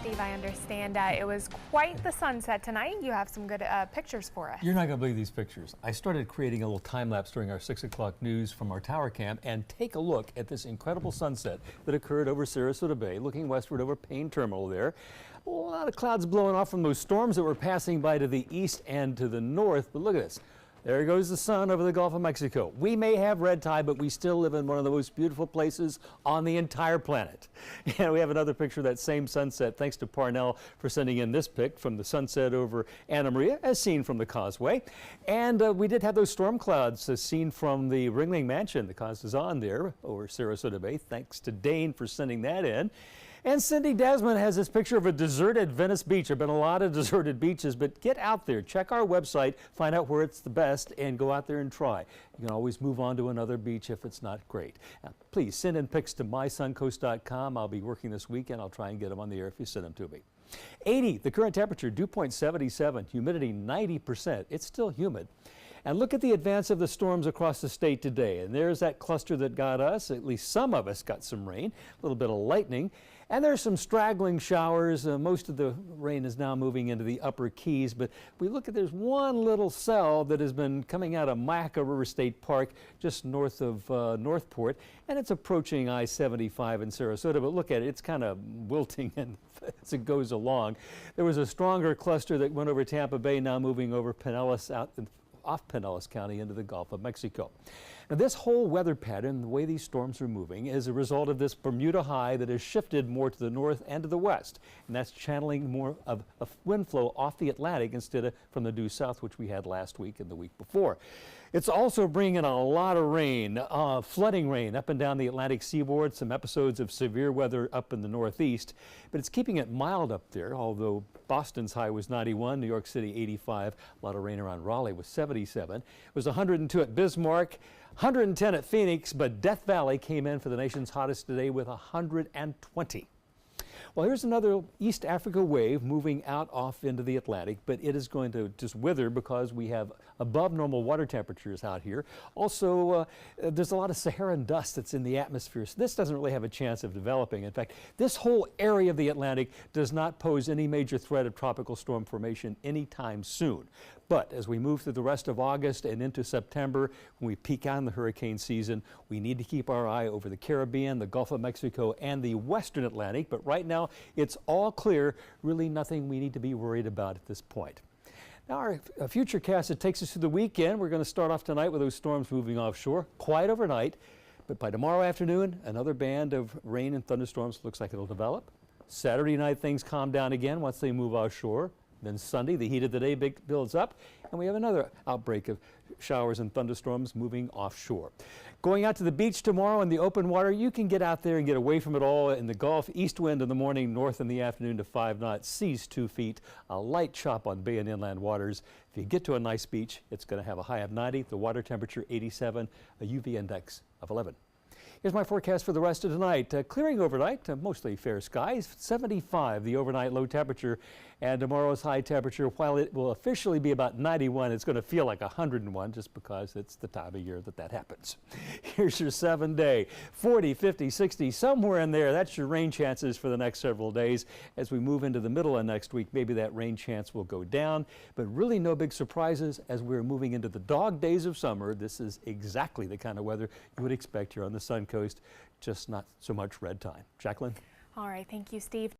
Steve, I understand it was quite the sunset tonight. You have some good pictures for us. You're not going to believe these pictures. I started creating a little time lapse during our 6 o'clock news from our tower cam, and take a look at this incredible sunset that occurred over Sarasota Bay, looking westward over Payne Terminal there. A lot of clouds blowing off from those storms that were passing by to the east and to the north, but look at this. There goes the sun over the Gulf of Mexico. We may have red tide, but we still live in one of the most beautiful places on the entire planet. And we have another picture of that same sunset, thanks to Parnell for sending in this pic from the sunset over Anna Maria, as seen from the causeway. And we did have those storm clouds as seen from the Ringling Mansion. The cause is on there over Sarasota Bay. Thanks to Dane for sending that in. And Cindy Desmond has this picture of a deserted Venice beach. There have been a lot of deserted beaches, but get out there, check our website, find out where it's the best, and go out there and try. You can always move on to another beach if it's not great. Now, please send in pics to mysuncoast.com. I'll be working this weekend. I'll try and get them on the air if you send them to me. 80, the current temperature, dew point 77, humidity 90%. It's still humid. And look at the advance of the storms across the state today. And there's that cluster that got us. At least some of us got some rain, a little bit of lightning. And there's some straggling showers. Most of the rain is now moving into the upper Keys. But we look at, there's one little cell that has been coming out of Mayaca River State Park just north of Northport. And it's approaching I-75 in Sarasota. But look at it, it's kind of wilting and as it goes along. There was a stronger cluster that went over Tampa Bay, now moving over Pinellas off Pinellas County into the Gulf of Mexico. Now, this whole weather pattern, the way these storms are moving, is a result of this Bermuda high that has shifted more to the north and to the west. And that's channeling more of a wind flow off the Atlantic instead of from the due south, which we had last week and the week before. It's also bringing a lot of rain, flooding rain up and down the Atlantic seaboard, some episodes of severe weather up in the northeast, but it's keeping it mild up there, although Boston's high was 91, New York City 85, a lot of rain around Raleigh was 77. It was 102 at Bismarck, 110 at Phoenix, but Death Valley came in for the nation's hottest today with 120. Well, here's another East Africa wave moving out off into the Atlantic, but it is going to just wither because we have above normal water temperatures out here. Also, there's a lot of Saharan dust that's in the atmosphere, so this doesn't really have a chance of developing. In fact, this whole area of the Atlantic does not pose any major threat of tropical storm formation anytime soon. But as we move through the rest of August and into September, when we peak on the hurricane season, we need to keep our eye over the Caribbean, the Gulf of Mexico, and the Western Atlantic. But right now, it's all clear, really nothing we need to be worried about at this point. Now, our future cast that takes us through the weekend, we're going to start off tonight with those storms moving offshore, quiet overnight. But by tomorrow afternoon, another band of rain and thunderstorms looks like it'll develop. Saturday night, things calm down again once they move offshore. Then Sunday, the heat of the day builds up, and we have another outbreak of showers and thunderstorms moving offshore. Going out to the beach tomorrow in the open water, you can get out there and get away from it all in the Gulf. East wind in the morning, north in the afternoon to 5 knots, seas 2 feet, a light chop on bay and inland waters. If you get to a nice beach, it's going to have a high of 90, the water temperature 87, a UV index of 11. Here's my forecast for the rest of tonight. Clearing overnight, mostly fair skies, 75 the overnight low temperature, and tomorrow's high temperature, while it will officially be about 91, it's going to feel like 101 just because it's the time of year that happens. Here's your 7-day, 40, 50, 60, somewhere in there. That's your rain chances for the next several days. As we move into the middle of next week, maybe that rain chance will go down, but really no big surprises as we're moving into the dog days of summer. This is exactly the kind of weather you would expect here on the Sun Coast, just not so much red time. Jacqueline? All right, thank you, Steve.